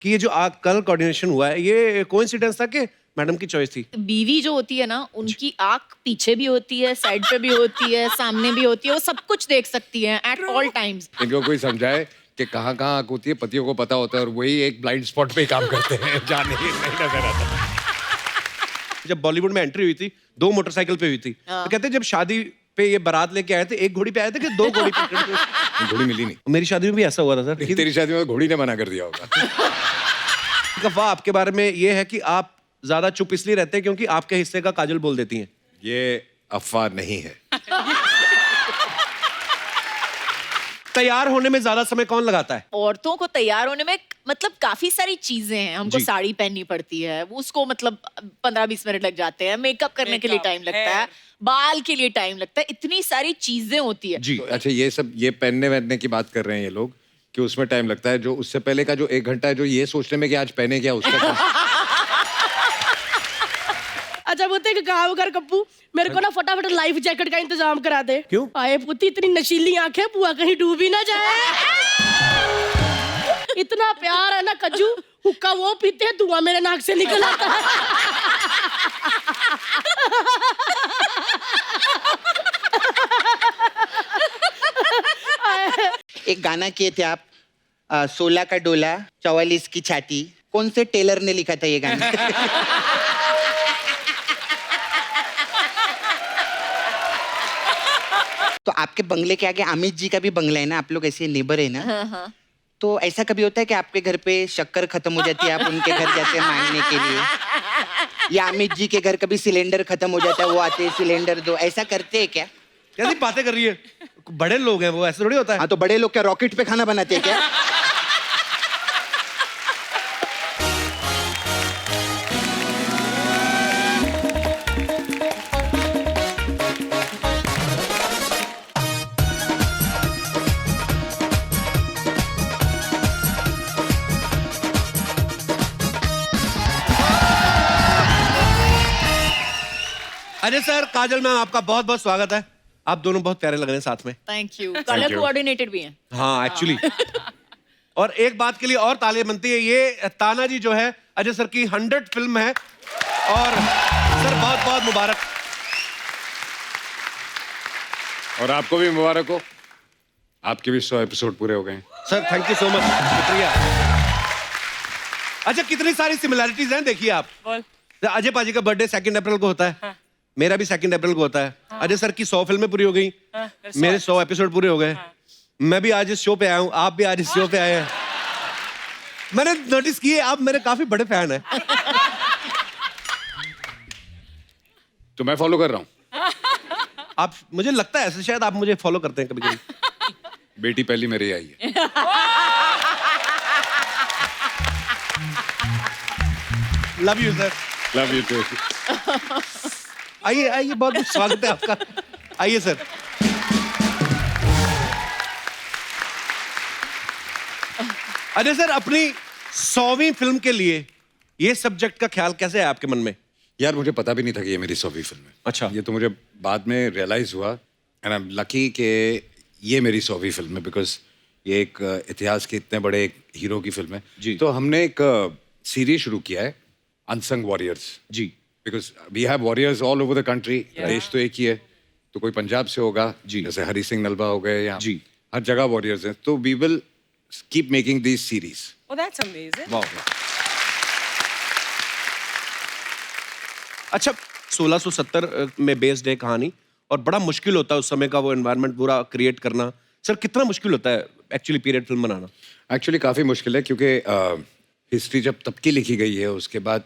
कि ये जो कलर कोऑर्डिनेशन हुआ है ये कोइंसिडेंस था कि मैडम की चॉइस थी? बीवी जो होती है ना, उनकी आंख पीछे भी होती है, साइड पे भी होती है, सामने भी होती है, वो सब कुछ देख सकती है एट ऑल टाइम्स। इनको कोई समझाए कि कहाँ कहाँ आँख होती है, पतियों को पता होता है, और वही एक ब्लाइंड स्पॉट पे ही काम करते हैं, जहाँ नहीं नजर आता। जब बॉलीवुड में एंट्री हुई थी 2 मोटरसाइकिल पे हुई थी, तो कहते हैं जब शादी पे ये बारात लेके आए थे 1 घोड़ी पे आए थे कि 2 घोड़ी पे? घोड़ी मिली नहीं। मेरी शादी में भी ऐसा हुआ था सर। तेरी शादी में घोड़ी ने मना कर दिया होगा। अफवाह आपके बारे में ये है कि आप ज्यादा चुप इसलिए रहते हैं क्योंकि आपके हिस्से का काजल बोल देती हैं। ये अफवाह नहीं है। तैयार होने में ज्यादा समय कौन लगाता है? औरतों को तैयार होने में मतलब काफी सारी चीजें हैं। हमको जी। साड़ी पहननी पड़ती है, वो उसको मतलब 15-20 मिनट लग जाते हैं। मेकअप करने के लिए टाइम लगता है, बाल के लिए टाइम लगता है, इतनी सारी चीजें होती है। जी। तो अच्छा, ये सब ये पहनने वहनने की बात कर रहे हैं ये लोग कि उसमें टाइम लगता है, जो उससे पहले का जो 1 घंटा है जो ये सोचने में कि आज पहने क्या, उसका क्या? अच्छा बोलते कि काम कर कप्पू, मेरे को ना फटाफट लाइफ जैकेट का इंतजाम करा दे। क्यों? आए पुती, इतनी नशीली आंखें, बुआ कहीं डूबी ना जाए। इतना प्यार है ना कज्जू, हुक्का वो पीते हैं, धुआं मेरे नाक से निकल आता है। एक गाना किए थे आप, 16 का डोला 44 की छाती, कौन से टेलर ने लिखा था ये गाना? तो आपके बंगले के आगे अमित जी का भी बंगला है ना, आप लोग ऐसे नेबर है ना? तो ऐसा कभी होता है कि आपके घर पे शक्कर खत्म हो जाती है, आप उनके घर जाते हैं मांगने के लिए, या अमित जी के घर कभी सिलेंडर खत्म हो जाता है, वो आते हैं सिलेंडर दो, ऐसा करते हैं क्या? कैसी बातें कर रही है? बड़े लोग हैं वो, ऐसे थोड़ी होता है। हाँ, तो बड़े लोग क्या रॉकेट पे खाना बनाते हैं क्या? अजय सर, काजल मैम, आपका बहुत बहुत स्वागत है। आप दोनों बहुत प्यारे लग रहे हैं साथ में। Thank you. कलर कोऑर्डिनेटेड भी हैं। हाँ एक्चुअली। और एक बात के लिए और तालियां बनती है, ये ताना जी जो है अजय सर की 100 फिल्म है, और सर बहुत बहुत मुबारक। और आपको भी मुबारक हो, आपके भी 100 एपिसोड पूरे हो गए हैं। Sir thank you so much, शुक्रिया। अच्छा, कितनी सारी सिमिलैरिटीज हैं, देखिए आप। अजय पाजी का बर्थडे 2 अप्रैल को होता है, मेरा भी 2 अप्रैल को होता है। अजय सर की 100 फिल्में पूरी हो गई, मेरे 100 एपिसोड पूरे हो गए। मैं भी आज इस शो पे आया हूँ, आप भी आज इस शो पे आए हैं। मैंने नोटिस किए आप मेरे काफी बड़े फैन हैं। तो मैं फॉलो कर रहा हूँ। आप, मुझे लगता है ऐसे शायद आप मुझे फॉलो करते हैं कभी कभी। बेटी पहली मेरी आई है। Love you sir. Love you too. आइए आइए, बहुत बहुत स्वागत है आपका। आइए सर। अजय सर, अपनी 100वीं फिल्म के लिए ये सब्जेक्ट का ख्याल कैसे है आपके मन में? यार, मुझे पता भी नहीं था कि ये मेरी 100वीं फिल्म है। अच्छा। ये तो मुझे बाद में रियलाइज हुआ, एंड आई एम लकी कि ये मेरी 100वीं फिल्म है, बिकॉज ये एक इतिहास के इतने बड़े एक हीरो की फिल्म है। जी। तो हमने एक सीरीज शुरू किया है, अनसंग वॉरियर्स। जी। Because we have warriors all over the country. देश तो एक ही है, तो कोई पंजाब से होगा, जी। जैसे हरी सिंह नलवा हो गए, या जी। हर जगह वॉरियर्स हैं। तो we will keep making this series. Oh, that's amazing. वाह। अच्छा, 1670 में बेस्ड है कहानी, और बड़ा मुश्किल होता है उस समय का वो एनवायरनमेंट पूरा क्रिएट करना। सर कितना मुश्किल होता है एक्चुअली पीरियड फिल्म बनाना? एक्चुअली काफ़ी मुश्किल है, क्योंकि हिस्ट्री जब तब की लिखी गई है, उसके बाद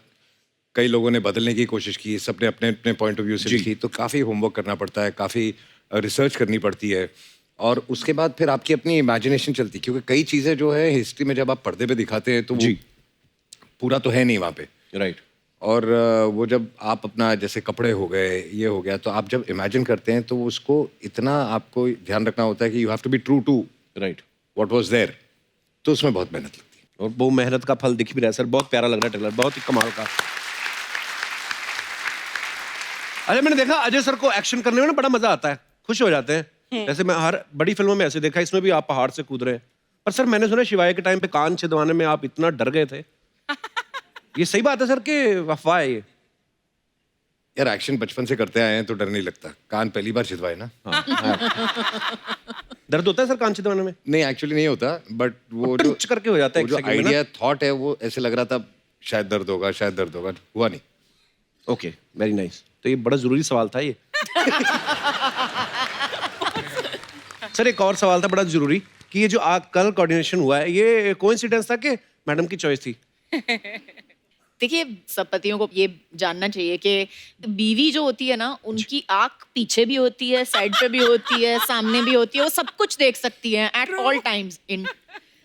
कई लोगों ने बदलने की कोशिश की, सबने अपने अपने पॉइंट ऑफ व्यू से लिखी, तो काफ़ी होमवर्क करना पड़ता है, काफ़ी रिसर्च करनी पड़ती है, और उसके बाद फिर आपकी अपनी इमेजिनेशन चलती है, क्योंकि कई चीज़ें जो है हिस्ट्री में जब आप पर्दे पे दिखाते हैं तो वो पूरा तो है नहीं वहाँ पे। राइट। और वो जब आप अपना, जैसे कपड़े हो गए, ये हो गया, तो आप जब इमेजिन करते हैं तो उसको इतना आपको ध्यान रखना होता है कि you have to be true to right what was there, तो उसमें बहुत मेहनत लगती है। और वो मेहनत का फल दिख भी रहा है सर, बहुत प्यारा लग रहा है ट्रेलर, बहुत ही कमाल का। अरे मैंने देखा अजय सर को एक्शन करने में ना बड़ा मजा आता है, खुश हो जाते हैं। जैसे मैं हर बड़ी फिल्मों में ऐसे देखा, इसमें भी आप पहाड़ से कूद रहे हैं, पर सर मैंने सुना शिवाय के टाइम पे कान छिदवाने में आप इतना डर गए थे। ये सही बात है सर कि अफवाह है ये? यार एक्शन बचपन से करते आए हैं तो डर नहीं लगता। कान पहली बार छिदवाए ना। दर्द होता है सर कान छिदवाने में? नहीं एक्चुअली नहीं होता, बट वो जो टच करके हो जाता है वो जो एक second में ना। आइडिया थॉट है वो ऐसे लग रहा था शायद दर्द होगा, शायद दर्द होगा, हुआ नहीं। Okay, very nice. तो ये बड़ा जरूरी सवाल था ये। सर एक और सवाल था बड़ा जरूरी कि ये जो कलर कोऑर्डिनेशन हुआ है ये कोइंसिडेंस था कि मैडम की चॉइस थी? देखिए सब पतियों को ये जानना चाहिए कि बीवी जो होती है ना उनकी आंख पीछे भी होती है, साइड पे भी होती है, सामने भी होती है, वो सब कुछ देख सकती है at all times in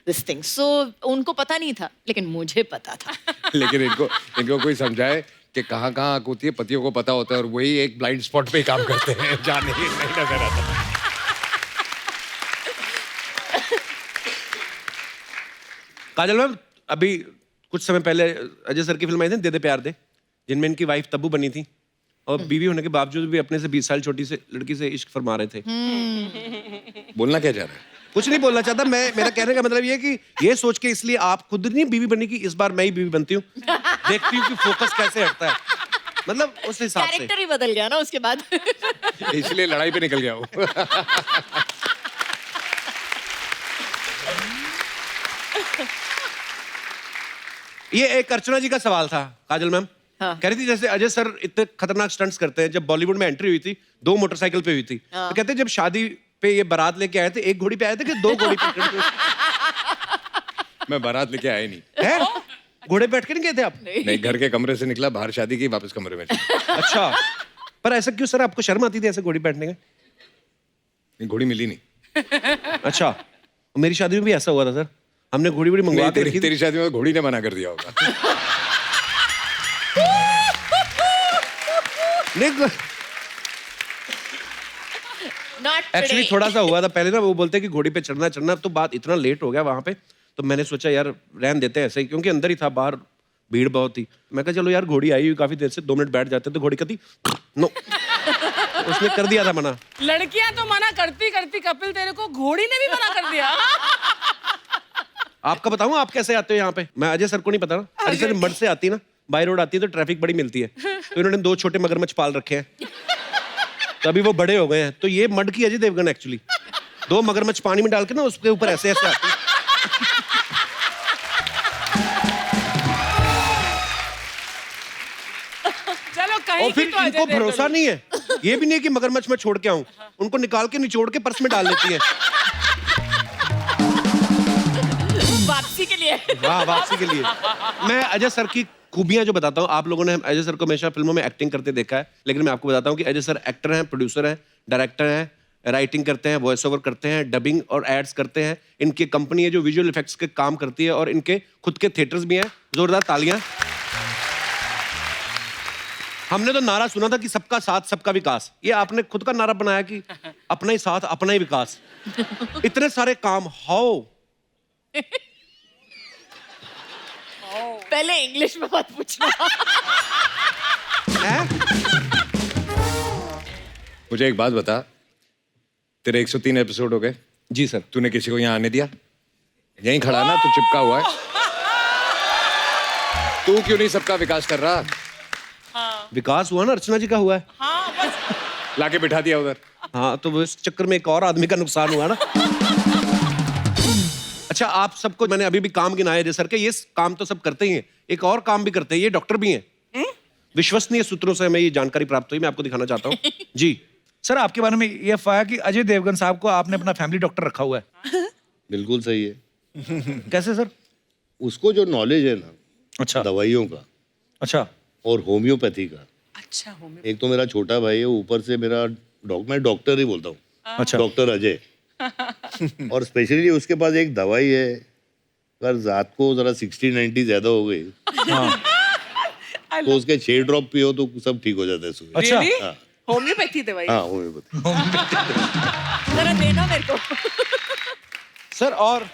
this thing. So उनको पता नहीं था लेकिन मुझे पता था। लेकिन इनको कोई समझाए कि कहाँ कहाँ आंख होती है, पतियों को पता होता है और वही एक ब्लाइंड स्पॉट पे ही काम करते हैं, जाने ही नहीं नजर आता। काजल मैम अभी कुछ समय पहले अजय सर की फिल्म आई थी दे दे प्यार दे, जिनमें इनकी वाइफ तब्बू बनी थी और बीवी होने के बावजूद भी अपने से 20 साल छोटी से लड़की से इश्क फरमा रहे थे। बोलना क्या चाह रहा है? कुछ नहीं बोलना चाहता मैं, मेरा कहने का मतलब ये है कि ये सोच के इसलिए आप खुद नहीं बीवी बनी कि इस बार मैं ही बीवी बनती हूँ, देखती हूँ कि फोकस कैसे हटता है, मतलब उस हिसाब से। कैरेक्टर ही बदल गया ना उसके बाद। इसलिए लड़ाई पे निकल गया वो। ये एक अर्चना जी का सवाल था काजल मैम। हाँ। कह रही थी जैसे अजय सर इतने खतरनाक स्टंट्स करते हैं, जब बॉलीवुड में एंट्री हुई थी 2 मोटरसाइकिल पे हुई थी, तो कहते हैं जब शादी पे ये बारात लेके आए थे 1 घोड़ी पे आए थे कि 2 घोड़ी पे? मैं बारात लेके आया नहीं है घोड़े पे बैठ के नहीं गए थे आप? नहीं, घर के कमरे से निकला, बाहर शादी की, वापस कमरे में चला। अच्छा, पर ऐसा क्यों सर, आपको शर्म आती थी ऐसे घोड़ी पे बैठने का? घोड़ी मिली नहीं। अच्छा, मेरी शादी में भी ऐसा हुआ था सर, हमने घोड़ी बड़ी मंगवा के रखी थी। तेरी शादी में घोड़ी ने मना कर दिया होगा। एक्चुअली थोड़ा सा हुआ था पहले ना, वो बोलते हैं कि घोड़ी पे चढ़ना चढ़ना, तो बात इतना लेट हो गया वहां पे, तो मैंने सोचा यार रहन देते हैं ऐसे ही, क्योंकि अंदर ही था, बाहर भीड़ बहुत थी। मैं कहा चलो यार घोड़ी आई हुई काफी देर से, 2 मिनट बैठ जाते, तो घोड़ी कहती नो, उसने कर दिया था मना। लड़कियां तो मना करती करती कपिल तेरे को घोड़ी ने भी मना कर दिया। आपका बताऊं आप कैसे आते हो यहाँ पे? मैं अजय सर को नहीं पता ना, अजय सर मड से आती ना, बाई रोड आती है तो ट्रैफिक बड़ी मिलती है, तो इन्होंने 2 छोटे मगरमच्छ पाल रखे हैं, तो अभी वो बड़े हो गए हैं, तो ये मड की अजय देवगन एक्चुअली 2 मगरमच्छ पानी में डाल के ना उसके ऊपर ऐसे ऐसे आती है। चलो कहीं और फिर की तो इनको अजय भरोसा देवगन। नहीं है, ये भी नहीं है कि मगरमच्छ में छोड़ के आऊं, उनको निकाल के निचोड़ के पर्स में डाल लेती है। वापसी के लिए। हाँ वापसी के लिए। मैं अजय सर की खूबियां जो बताता हूँ, आप लोगों ने अजय सर को हमेशा फिल्मों में एक्टिंग करते देखा है, लेकिन मैं आपको बताता हूँ कि अजय सर एक्टर हैं, प्रोड्यूसर हैं, डायरेक्टर हैं, राइटिंग करते हैं, वॉइस ओवर करते हैं, डबिंग और एड्स करते हैं। इनकी कंपनी है जो विजुअल इफेक्ट्स के काम करती है, और इनके खुद के थिएटर्स भी हैं। जोरदार तालियां। हमने तो नारा सुना था कि सबका साथ सबका विकास, ये आपने खुद का नारा बनाया कि अपना ही साथ अपना ही विकास। इतने सारे काम, हाउ? पहले इंग्लिश में मत पूछना। मुझे एक बात बता, तेरे 103 एपिसोड हो गए जी सर। तूने किसी को यहाँ आने दिया? यहीं खड़ा ना, तू चिपका हुआ है। तू क्यों नहीं सबका विकास कर रहा? विकास हुआ ना, अर्चना जी का हुआ है। हाँ बस लाके बिठा दिया उधर। हाँ, तो वो इस चक्कर में एक और आदमी का नुकसान हुआ ना। अच्छा, आप सबको मैंने अभी भी काम गिनाए अजय सर के, ये काम तो सब करते ही हैं, एक और काम भी करते हैं, ये डॉक्टर भी हैं। विश्वसनीय सूत्रों से हमें ये जानकारी प्राप्त हुई, मैं आपको दिखाना चाहता हूँ। जी सर, आपके बारे में ये अफवाह है कि अजय देवगन साहब को आपने अपना फैमिली डॉक्टर रखा हुआ है। बिल्कुल सही है। कैसे सर? उसको जो नॉलेज है ना अच्छा दवाइयों का अच्छा और होम्योपैथी का, अच्छा हो एक तो मेरा छोटा भाई है, ऊपर से मेरा मैं डॉक्टर ही बोलता हूँ, अच्छा डॉक्टर अजय। और स्पेशली उसके पास एक दवाई है, अगर रात को जरा 60-90 ज्यादा हो गई तो उसके 6 ड्रॉप पियो तो सब ठीक हो जाता है सुबह। अच्छा हाँ होम्योपैथी दवाई। हाँ होम्योपैथी। जरा देना मेरे को। सर और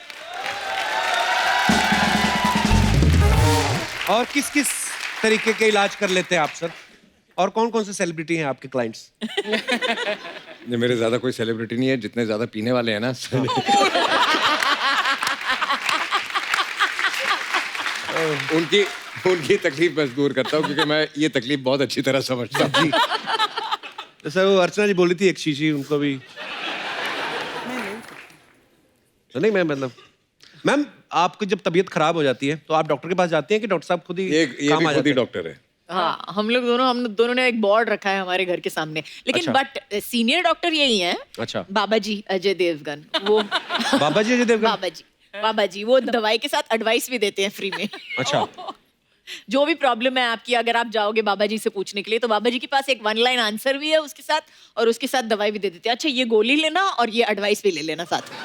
किस किस तरीके के इलाज कर लेते हैं आप सर? और कौन कौन से सेलिब्रिटी हैं आपके क्लाइंट्स? ये मेरे ज्यादा कोई सेलिब्रिटी नहीं है, जितने ज्यादा पीने वाले हैं ना उनकी उनकी तकलीफ मैं दूर करता हूँ क्योंकि मैं ये तकलीफ बहुत अच्छी तरह समझता हूँ। तो सर वो अर्चना जी बोल रही थी एक शीशी उनको भी तो नहीं मैं मतलब मैम आपकी जब तबीयत खराब हो जाती है तो आप डॉक्टर के पास जाते हैं कि डॉक्टर साहब खुद ही ये काम भी आ खुद जाते ही हैं? डॉक्टर है। हाँ हम दोनों ने एक बोर्ड रखा है हमारे घर के सामने लेकिन अच्छा। बट सीनियर डॉक्टर यही हैं अच्छा। बाबा जी अजय देवगन वो बाबा जी अजय देवगन बाबा जी वो दवाई के साथ एडवाइस भी देते हैं फ्री में अच्छा जो भी प्रॉब्लम है आपकी अगर आप जाओगे बाबा जी से पूछने के लिए तो बाबा जी के पास एक 1 लाइन आंसर भी है उसके साथ और उसके साथ दवाई भी दे देते हैं अच्छा ये गोली लेना और ये एडवाइस भी ले लेना साथ में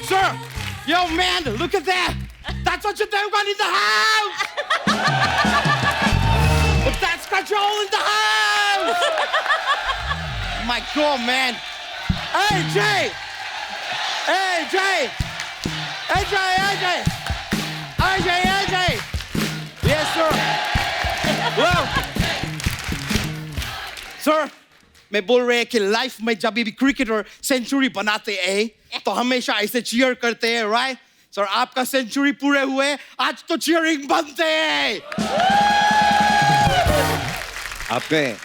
Sir! Yo, man, look at that! That's what you do when in the house! But that's control in the house! My God, man! Hey, Jay! Hey, Jay! Hey, Jay, AJ! AJ, AJ! Yes, sir! Well, sir, मैं बोल रहे हैं कि life में जब भी cricketer century बनाते हैं तो हमेशा ऐसे चीयर करते हैं राइट सर आपका सेंचुरी पूरे हुए आज तो चीयरिंग बनते हैं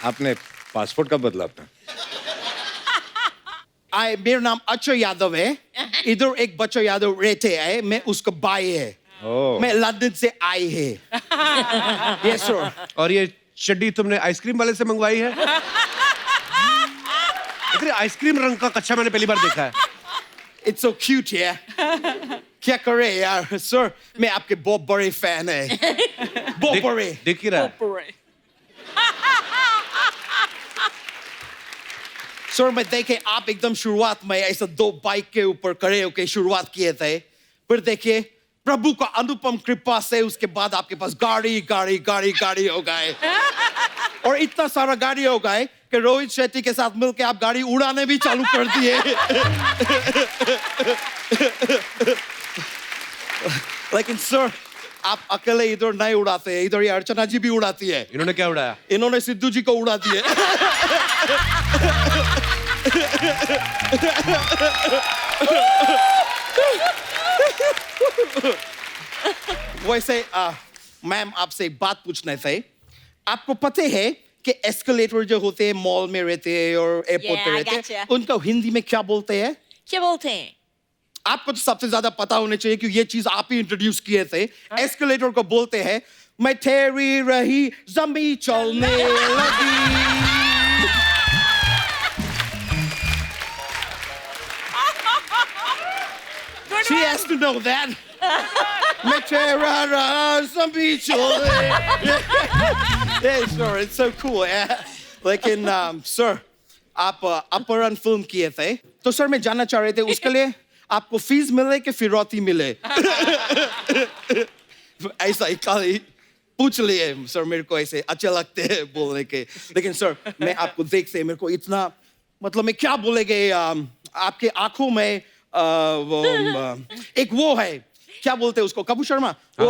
आपने पासपोर्ट कब बदला अपना? मेरा नाम अक्षय यादव है इधर एक बच्चा यादव रहते हैं मैं उसका भाई है मैं लंदन से आई है यस सर और ये चड्डी तुमने आइसक्रीम वाले से मंगवाई है इतने आइसक्रीम रंग का कच्चा मैंने पहली बार देखा है इट्स सो क्यूट यार क्या करे यार सर मैं आपके बहुत बड़े फैन है बहुत बड़े दिख ही रहा है सर मैं देखे आप एकदम शुरुआत में ऐसा 2 बाइक के ऊपर खड़े होके शुरुआत किए थे फिर देखिए प्रभु का अनुपम कृपा से उसके बाद आपके पास गाड़ी गाड़ी गाड़ी गाड़ी हो गए और इतना सारा गाड़ी हो गए कि रोहित शेट्टी के साथ मिलके आप गाड़ी उड़ाने भी चालू कर दिए लेकिन सर आप अकेले इधर नहीं उड़ाते हैं इधर ये अर्चना जी भी उड़ाती है इन्होंने क्या उड़ाया इन्होंने सिद्धू जी को उड़ा दिए वैसे मैम आपसे एक बात पूछना थे आपको पता है कि एस्केलेटर जो होते हैं मॉल में रहते हैं और एयरपोर्ट पे रहते हैं उनका हिंदी में क्या बोलते हैं क्या बोलते हैं आपको तो सबसे ज्यादा पता होना चाहिए कि ये चीज आप ही इंट्रोड्यूस किए थे एस्केलेटर को बोलते हैं मैं ठहरी रही जमी चलने लगी She has to know that. मैं ठहरा रहा जमी चलने Yeah, sir, it's so cool. Yeah. लेकिन सर आप अपहरण फिल्म किए थे तो सर मैं जानना चाह रहे थे उसके लिए आपको फीस मिले कि फिरौती मिले ऐसा ही खाली पूछ लिए सर मेरे को ऐसे अच्छे लगते हैं बोलने के लेकिन सर मैं आपको देखते मेरे को इतना मतलब मैं क्या बोलेंगे आपके आंखों में एक वो है क्या बोलते हैं उसको कपूर शर्मा वो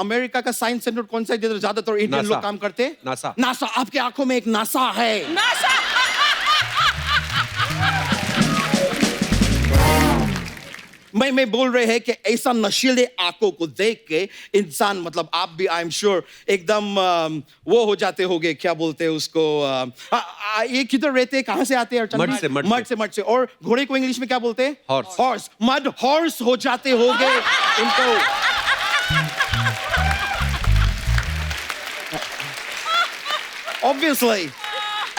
अमेरिका का साइंस सेंटर कौन सा जिधर ज्यादातर इंडियन लोग काम करते हैं नासा नासा आपके आंखों में एक नासा है मैं बोल रहे हैं कि ऐसा नशीले आंखों को देख के इंसान मतलब आप भी आई एम श्योर एकदम वो हो जाते होगे क्या बोलते हैं उसको ये किधर रहते हैं कहाँ से आते हैं मड से और घोड़े को इंग्लिश में क्या बोलते हैं हॉर्स मड हॉर्स हो जाते होगे इनको ऑब्वियसली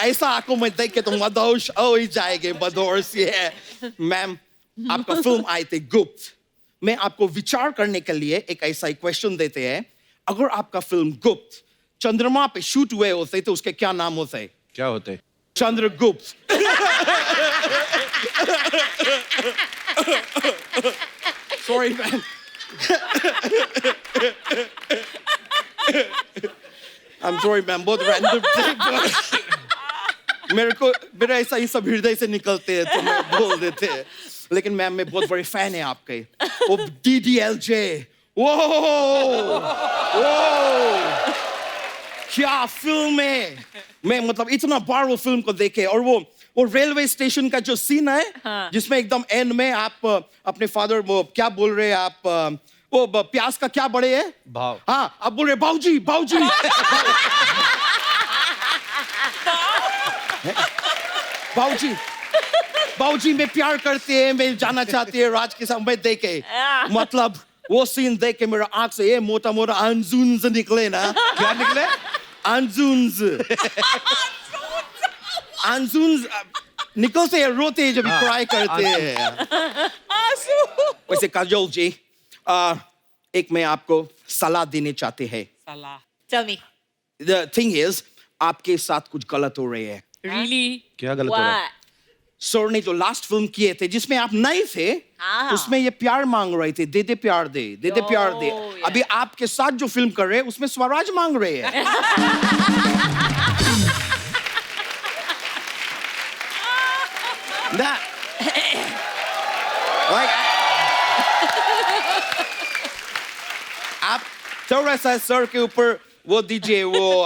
ऐसा आंखों में देख के तो मदहोश हो ही जाएंगे मदहोश ये मैम आपका फिल्म आए थे गुप्त मैं आपको विचार करने के लिए एक ऐसा क्वेश्चन देते हैं अगर आपका फिल्म गुप्त चंद्रमा पे शूट हुए होते तो उसके क्या नाम होते क्या होते Chandragupta sorry ma'am I am sorry ma'am बहुत रैंडम मेरा ऐसा ही सब हृदय से निकलते हैं तो मैं बोल देते हैं लेकिन मैम मैं बहुत बड़े फैन है आपके वो DDLJ वो क्या फिल्म है। मैं मतलब इतना बार वो फिल्म को देखे, और वो रेलवे स्टेशन का जो सीन है, जिसमें एकदम एंड में आप अपने फादर वो क्या बोल रहे हैं आप, वो प्याज का क्या बड़े है भाव। हाँ, आप बोल रहे बाऊजी बाऊजी। बाऊजी बाऊजी में प्यार करते हैं, मैं जाना चाहती है राज के साथ। मैं देखे मतलब वो सीन देख के मेरा आंख से ये मोटा मोटा अंजुन्स निकले ना। क्या निकले? अंजुन्स अंजुन्स निकलते हैं, रोते हैं जब क्राई करते हैं। वैसे काजोल जी, एक मैं आपको सलाह देने चाहते हैं। Tell me. The thing is, आपके साथ कुछ गलत हो रही है। Really? क्या गलत हो रहा है? सर ने जो लास्ट फिल्म किए थे जिसमें आप नहीं थे, उसमें ये प्यार मांग रहे थे, दे दे प्यार दे, दे दे प्यार दे। अभी आपके साथ जो फिल्म कर रहे हैं उसमें स्वराज मांग रहे हैं। That, like, आप थोड़ा सा सर के ऊपर वो दीजिए, वो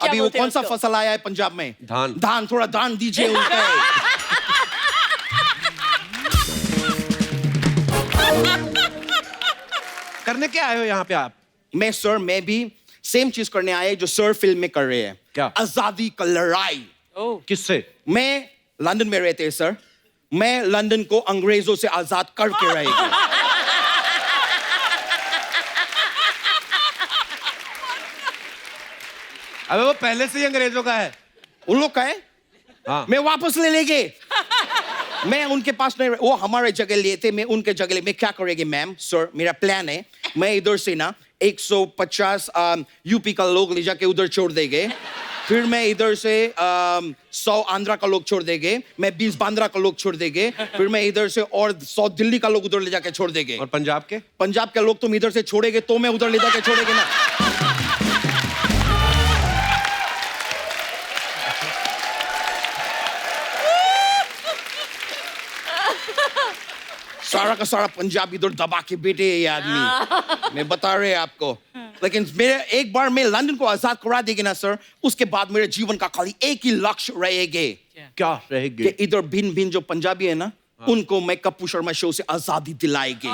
अभी वो बोलते हैं कौन सा उसको? फसल आया है पंजाब में? धान। धान, थोड़ा धान दीजिए उनको। करने क्या आए हो यहाँ पे आप? मैं भी सेम चीज करने आए जो सर फिल्म में कर रहे हैं। क्या? आजादी का लड़ाई। किससे? मैं लंदन में रहते हैं सर, मैं लंदन को अंग्रेजों से आजाद करके रहेगी। अबे वो पहले से ही अंग्रेजों का है। उन लोग का है, हाँ। मैं वापस ले लेंगे। मैं उनके पास नहीं, वो हमारे जगह लिए थे, मैं उनके जगह ले। मैं क्या करेंगे मैम सर, मेरा प्लान है, मैं इधर से ना 150 यूपी का लोग ले जाके उधर छोड़ देंगे, फिर मैं इधर से 100 आंध्रा का लोग छोड़ देंगे, मैं 20 बांद्रा का लोग छोड़ देंगे, फिर मैं इधर से और 100 दिल्ली का लोग उधर ले जाके छोड़ देंगे। और पंजाब के? पंजाब के लोग तुम इधर से छोड़ेगे तो मैं उधर ले जाके छोड़ेंगे ना। सारा का सारा पंजाब इधर दबा के बैठे है ये आदमी। मैं बता रहे आपको, लेकिन मेरे एक बार मैं लंदन को आजाद करा देगी ना सर, उसके बाद मेरे जीवन का खाली एक ही लक्ष्य रहेगा। क्या रहेगी? कि इधर भिन्न भिन्न जो पंजाबी है ना, उनको मैं कप्पू शर्मा शो से आजादी दिलाएगी।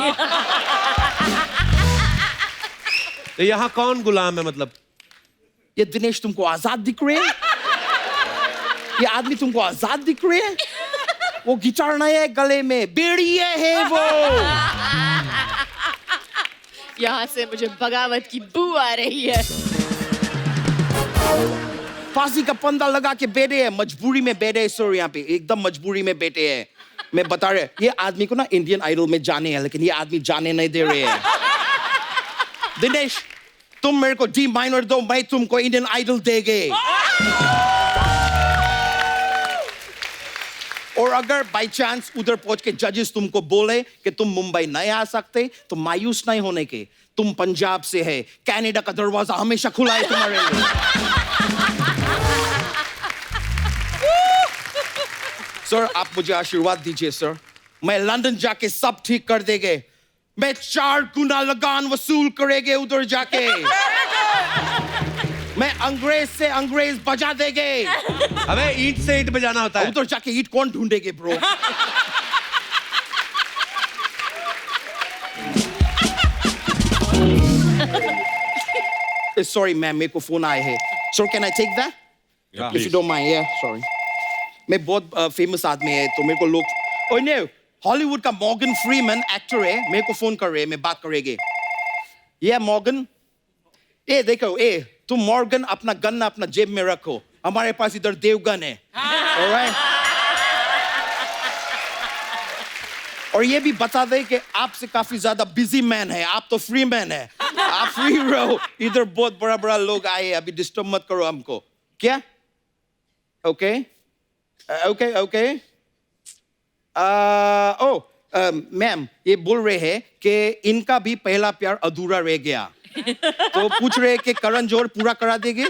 तो यहाँ कौन गुलाम है मतलब? ये दिनेश तुमको आजाद दिख रहे हैं? ये आदमी तुमको आजाद दिख रहे हैं? वो गिटार नहीं है गले में, बेड़िए है वो। यहाँ से मुझे बगावत की बू आ रही है। फांसी का फंदा लगा के बैठे हैं, मजबूरी में बैठे हैं सर, यहाँ पे एकदम मजबूरी में बैठे हैं। मैं बता रहे, ये आदमी को ना इंडियन आइडल में जाने हैं, लेकिन ये आदमी जाने नहीं दे रहे हैं। दिनेश, तुम मेरे को डी माइनर दो, मैं तुमको इंडियन आइडल देंगे। और अगर बाय चांस उधर पहुंच के जजेस तुमको बोले कि तुम मुंबई नहीं आ सकते, तो मायूस नहीं होने के, तुम पंजाब से है, कनाडा का दरवाजा हमेशा खुला है तुम्हारे लिए। सर आप मुझे आशीर्वाद दीजिए सर, मैं लंदन जाके सब ठीक कर देंगे, मैं 4 गुना लगान वसूल करेंगे उधर जाके, मैं अंग्रेज से अंग्रेज बजा देंगे। अबे ईंट से ईंट बजाना होता है। उधर जाके ईंट कौन ढूंढेगे ब्रो? सॉरी मैम, मेरे को फोन आए हैं। Sir can I take that? If you don't mind. या सॉरी, मैं बहुत फेमस आदमी है तो मेरे को लोग, ओए नो, हॉलीवुड का मॉर्गन फ्रीमैन एक्टर है, मेरे को फोन कर रहे हैं, मैं बात करेंगे। ये मॉर्गन, ए देखो, ए तुम मॉर्गन अपना गन ना अपना जेब में रखो, हमारे पास इधर देवगन है। Alright? और ये भी बता दे कि आपसे काफी ज्यादा बिजी मैन है, आप तो फ्री मैन है, आप फ्री रहो। इधर बहुत बड़ा बड़ा लोग आए, अभी डिस्टर्ब मत करो हमको। क्या? Okay okay okay. मैम ये बोल रहे हैं कि इनका भी पहला प्यार अधूरा रह गया, तो पूछ रहे हैं कि करण जौहर पूरा करा देंगे।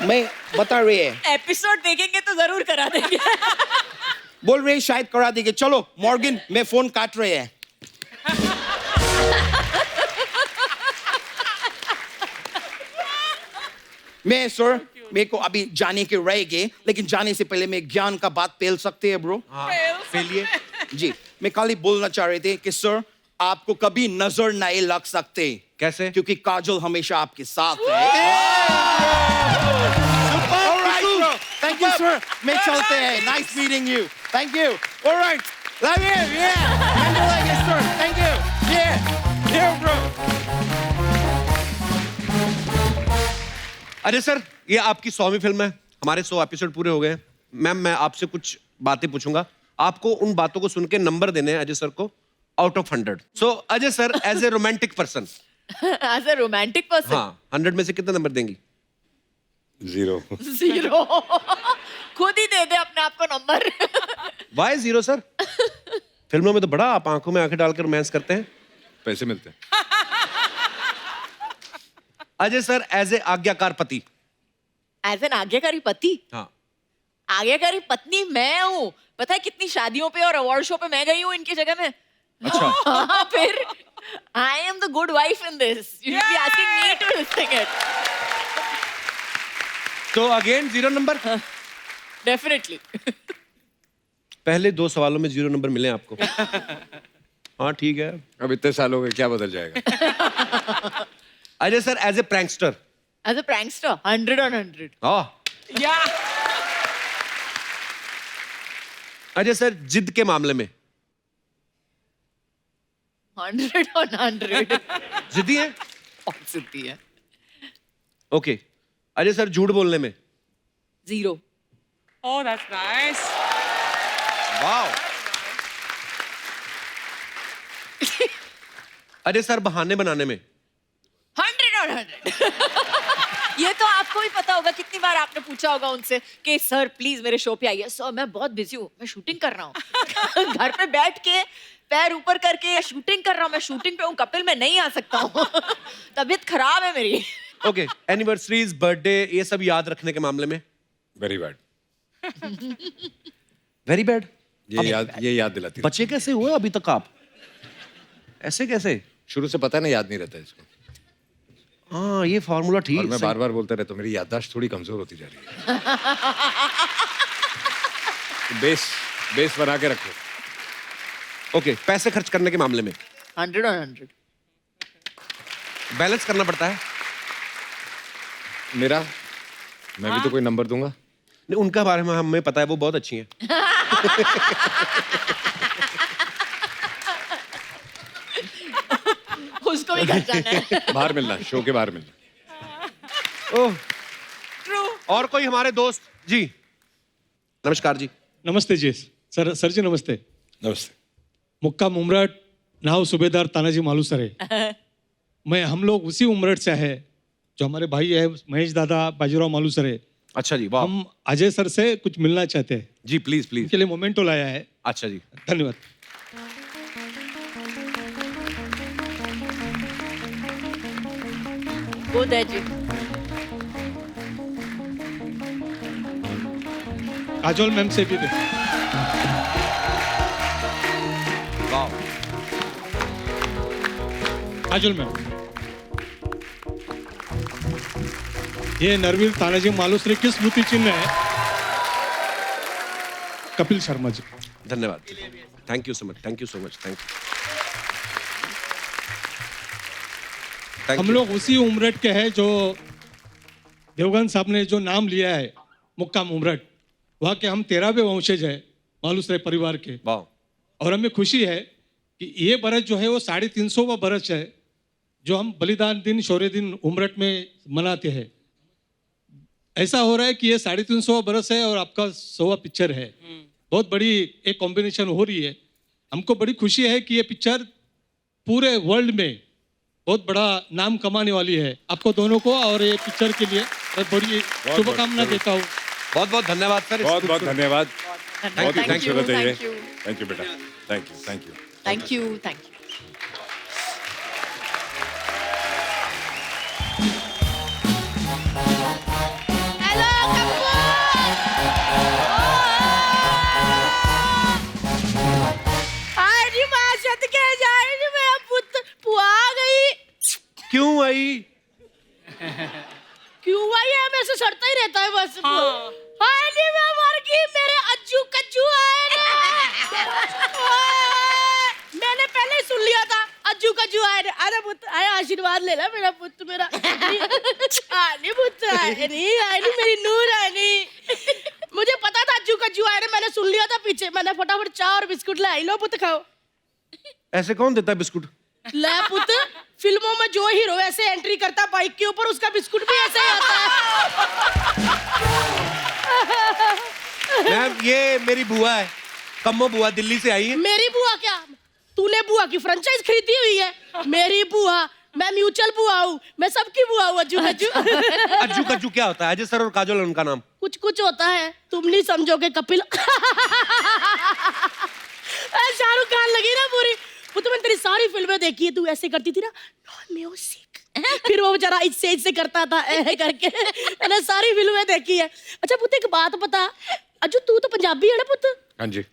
मैं बता रही है, एपिसोड देखेंगे तो जरूर करा देंगे। बोल रहे हैं शायद करा देंगे। चलो मॉर्गन, मैं फोन काट रहे हैं। मैं सर मेरे को अभी जाने के रहेंगे, लेकिन जाने से पहले मैं ज्ञान का बात पेल सकते हैं ब्रो? फेलिए जी, मैं खाली बोलना चाह रहे थे कि सर आपको कभी नजर नहीं लग सकते। कैसे? क्योंकि काजल हमेशा आपके साथ है। Alright, bro. Thank you, sir. मैं चलते हैं। Nice meeting you. Thank you. Alright. Love you. Yeah. Mandela, yes, sir. Thank you. Yeah. Yeah, bro. Ajay sir, ये आपकी 100वीं फिल्म है, हमारे 100 एपिसोड पूरे हो गए हैं। मैम, मैं आपसे कुछ बातें पूछूंगा, आपको उन बातों को सुन के नंबर देने हैं अजय सर को out of 100। So Ajay sir, as a romantic person, as a romantic person, हाँ, 100 में से कितना नंबर देंगी? 0। 0। खुद ही दे दे अपने आप को नंबर। Y 0 sir? फिल्मों में तो बड़ा आप आंखों में आंखें डालकर रोमांस करते हैं। पैसे मिलते हैं। अजय सर, एज ए आज्ञाकार पति। एज एन आज्ञाकारी पति? हाँ। आज्ञाकारी पत्नी मैं हूँ। पता है कितनी शादियों पे और अवार्ड शो पे मैं गई हूँ इनकी जगह में। अच्छा। हाँ, फिर I am the good wife in this. You should be asking me to sing it. तो अगेन 0 नंबर? Definitely. पहले 2 सवालों में 0 नंबर मिले आपको। हाँ, ठीक है। अब इतने साल हो गए, क्या बदल जाएगा? Ajay sir, as a prankster. As a prankster, 100 on 100. हाँ। अजय सर, जिद के मामले में 100 on 100. जिद्दी है? बहुत सिद्धि है। ओके। अजय सर, झूठ बोलने में 0. Oh, that's nice. वाह। अजय सर, बहाने बनाने में 100 on 100. ये तो आपको भी पता होगा, कितनी बार आपने पूछा होगा उनसे कि सर प्लीज मेरे शो पे आइए। सर मैं बहुत बिजी हूँ, मैं शूटिंग कर रहा हूँ। घर पे बैठ के पैर ऊपर करके शूटिंग कर रहा हूँ, मैं शूटिंग पे हूँ, कपिल मैं नहीं आ सकता हूँ। तबीयत खराब है मेरी। ओके। एनिवर्सरीज, बर्थडे, ये सब याद रखने के मामले में वेरी बैड। Very bad. ये याद दिलाती है। बचे कैसे हुए अभी तक आप? ऐसे कैसे? शुरू से पता है ना, याद नहीं रहता इसको। हाँ, ये फॉर्मूला ठीक। और मैं बार बार बोलता रहता हूँ, मेरी याददाश्त थोड़ी कमजोर होती जा रही है। तो बेस बना के रखो। ओके। पैसे खर्च करने के मामले में 100 on 100. बैलेंस करना पड़ता है। मेरा, मैं भी तो कोई नंबर दूंगा। नहीं, उनका बारे में हमें पता है, वो बहुत अच्छी हैं। उसको भी घर जाना है। बाहर मिलना, शो के बाहर मिलना। ओह, और कोई हमारे दोस्त? जी नमस्कार जी। नमस्ते जी। सर जी नमस्ते। नमस्ते। मुक्काम उमरठ, नाव सूबेदार तानाजी मालूसरे। हम लोग उसी उमरठ से है जो हमारे भाई है महेश दादा बाजीराव मालूसरे। अच्छा जी, वाह। हम अजय सर से कुछ मिलना चाहते हैं। जी प्लीज प्लीज। उनके लिए मोमेंटो लाया है। अच्छा जी, धन्यवाद। Good है जी। काजोल मैम से भी दे। वाह। काजोल मैम, ये नरवीर तानाजी मालूसरे की स्मृति चिन्ह है। कपिल शर्मा जी। धन्यवाद। Thank you so much, thank you so much, thank you. हम लोग उसी उमरठ के हैं जो देवगन साहब ने जो नाम लिया है मुक्काम उमरठ, वहाँ के हम 13वें वंशज है मालूसरे परिवार के। वाह। और हमें खुशी है कि ये बरस जो है वो 350वां बरस है जो हम बलिदान दिन शौर्य दिन उमरठ में मनाते हैं। ऐसा हो रहा है कि ये 350वां बरस है और आपका 100वां पिक्चर है। बहुत बड़ी एक कॉम्बिनेशन हो रही है। हमको बड़ी खुशी है कि ये पिक्चर पूरे वर्ल्ड में बहुत बड़ा नाम कमाने वाली है। आपको दोनों को और ये पिक्चर के लिए मैं बड़ी शुभकामना देता हूँ। बहुत बहुत धन्यवाद सर। बहुत बहुत धन्यवाद। बहुत ही Thank you, खूबसूरत है ये। thank you. थैंक यू बेटा, thank you, thank you. Thank you, thank you. Hello, आज ही माँ सद के जाए मैं आई? क्यों आई है, मेरे से सड़ता ही रहता है बस। हाय नी मैं मर गई, मेरे अज्जू कज्जू आए ना। मैंने पहले ही सुन लिया था अज्जू कज्जू आए ना। अरे पुत्र आए, आशीर्वाद ले ला मेरा पुत्र, मेरा आनी पुत्र आए नहीं मेरी नूर आए नहीं। मुझे पता था अज्जू कज्जू आए ना, मैंने सुन लिया था पीछे। मैंने फटाफट चाय और बिस्कुट लाई, लो पुत्र खाओ। ऐसे कौन देता है बिस्कुट? ले पुत्र, फिल्मों में जो हीरो ऐसे एंट्री करता बाइक के ऊपर, उसका बिस्कुट भी ऐसे ही आता है। मैम ये मेरी बुआ है, कम्मो बुआ, दिल्ली से आई है। मेरी बुआ क्या? तूने बुआ की फ्रेंचाइज खरीदी हुई है? मेरी बुआ, मैं म्यूचुअल बुआ हूँ, मैं सबकी बुआ हूँ। अज्जू कज्जू। अज्जू कज्जू क्या होता है? अजय सर और काजोल है उनका नाम। कुछ कुछ होता है, तुम नहीं समझोगे कपिल। शाहरुख खान लगी ना पूरी। वो तो मैंने तेरी सारी फिल्में देखी है, तू ऐसे करती थी ना, म्यूजिक, फिर वो बेचारा इससे करता था करके। मैंने सारी फिल्में देखी है। अच्छा पुत्र एक बात बता, अज्जू तू तो पंजाबी है ना पुत्र? हाँ जी।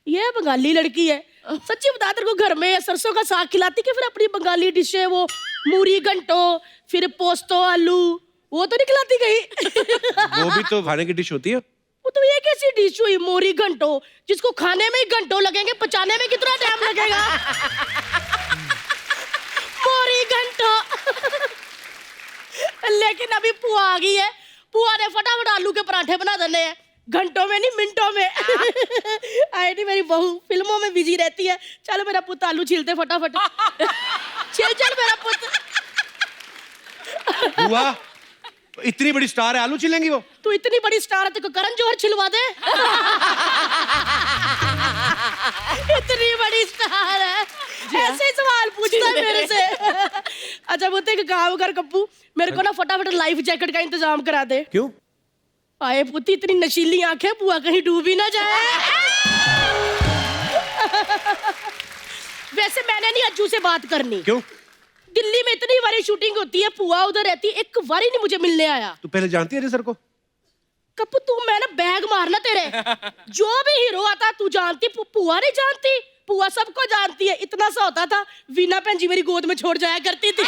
ये बंगाली लड़की है, सच्ची बता तेरे को घर में सरसों का साग खिलाती कि फिर अपनी बंगाली डिश है वो मूरी घंटो, फिर पोस्तो आलू, वो तो नहीं खिलाती कहीं? वो भी तो खाने की डिश होती है। वो तो ये कैसी डिश हुई मोरी घंटो, जिसको खाने में ही घंटों लगेंगे, पचाने में कितना टाइम लगेगा? मोरी घंटो। लेकिन अभी पुआ आ गई है, पुआ ने फटाफट आलू के पराठे बना देने हैं, घंटों में नहीं मिनटों में। आई नहीं मेरी बहू फिल्मों में बिजी रहती है। चलो मेरा पुत्र आलू छीलते फटाफट। चल मेरा पुत्र। बुआ इतनी बड़ी स्टार है, आलू छिलेंगी वो? तू इतनी बड़ी स्टार है, तेरे को करण जौहर छिलवा दे। इतनी बड़ी स्टार है, ऐसे सवाल पूछता है मेरे से। अच्छा वो एक काम कर कप्पू, मेरे को ना फटाफट लाइफ जैकेट का इंतजाम करा दे। क्यों? आए पुती इतनी नशीली आंखें, बुआ कहीं डूब ही ना जाए। वैसे मैंने नहीं अज्जू से बात करनी। क्यों? दिल्ली में इतनी बारी शूटिंग होती है, पुआ उधर रहती है, एक बारी नहीं मुझे मिलने आया। तू पहले जानती है अजय सर को? कप्पू तू मैं ना बैग मारना तेरे। जो भी हीरो आता तू जानती, पुआ नहीं जानती? पुआ सबको जानती है। इतना सा होता था, वीना भैन जी मेरी गोद में छोड़ जाया करती थी।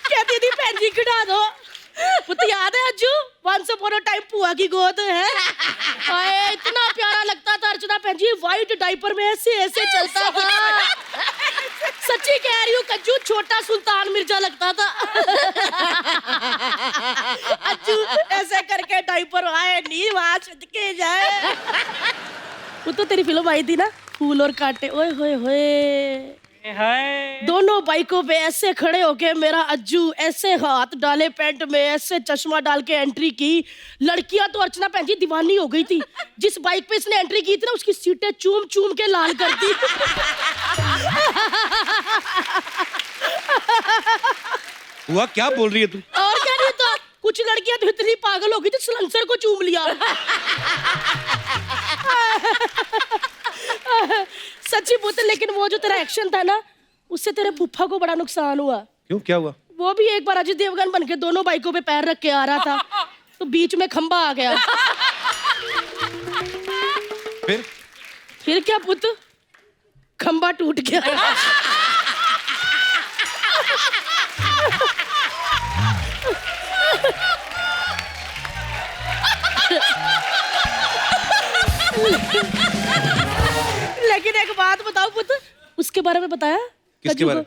कहती थी भैन जी खिड़ा दो। पुत याद है Ajju, once upon a time पुआ की गोद है। आए इतना प्यारा लगता था अर्चना भैन जी, व्हाइट डायपर में ऐसे ऐसे चलता था। सच्ची कह रही हूँ कज्जू, छोटा सुल्तान मिर्जा लगता था। अज्जू ऐसे करके डायपर आए नी वहां के जाए। वो तो तेरी फिल्म आई थी ना, फूल और कांटे, ओए होए होए। दोनों बाइकों पे ऐसे खड़े होके मेरा अज्जू ऐसे हाथ डाले पैंट में, ऐसे चश्मा डाल के एंट्री की। लड़कियां तो अर्चना भैन जी दीवानी हो गई थी। जिस बाइक पे इसने एंट्री की थी ना, उसकी सीटें चूम चूम के लाल कर दी। हुआ क्या बोल रही है तू? और क्या नहीं तो कुछ लड़कियां तो इतनी पागल हो गई थी, सलेंसर को चूम लिया। सच्ची पुत्र, लेकिन वो जो तेरा एक्शन था ना, उससे तेरे फूफा को बड़ा नुकसान हुआ। क्यों, क्या हुआ? वो भी एक बार अजय देवगन बन के दोनों बाइकों पे पैर रख के आ रहा था, तो बीच में खंबा आ गया। फिर क्या पुत्र, खंबा टूट गया। लेकिन एक बात बताओ पुत्र, उसके बारे में बताया? किसके बारे में?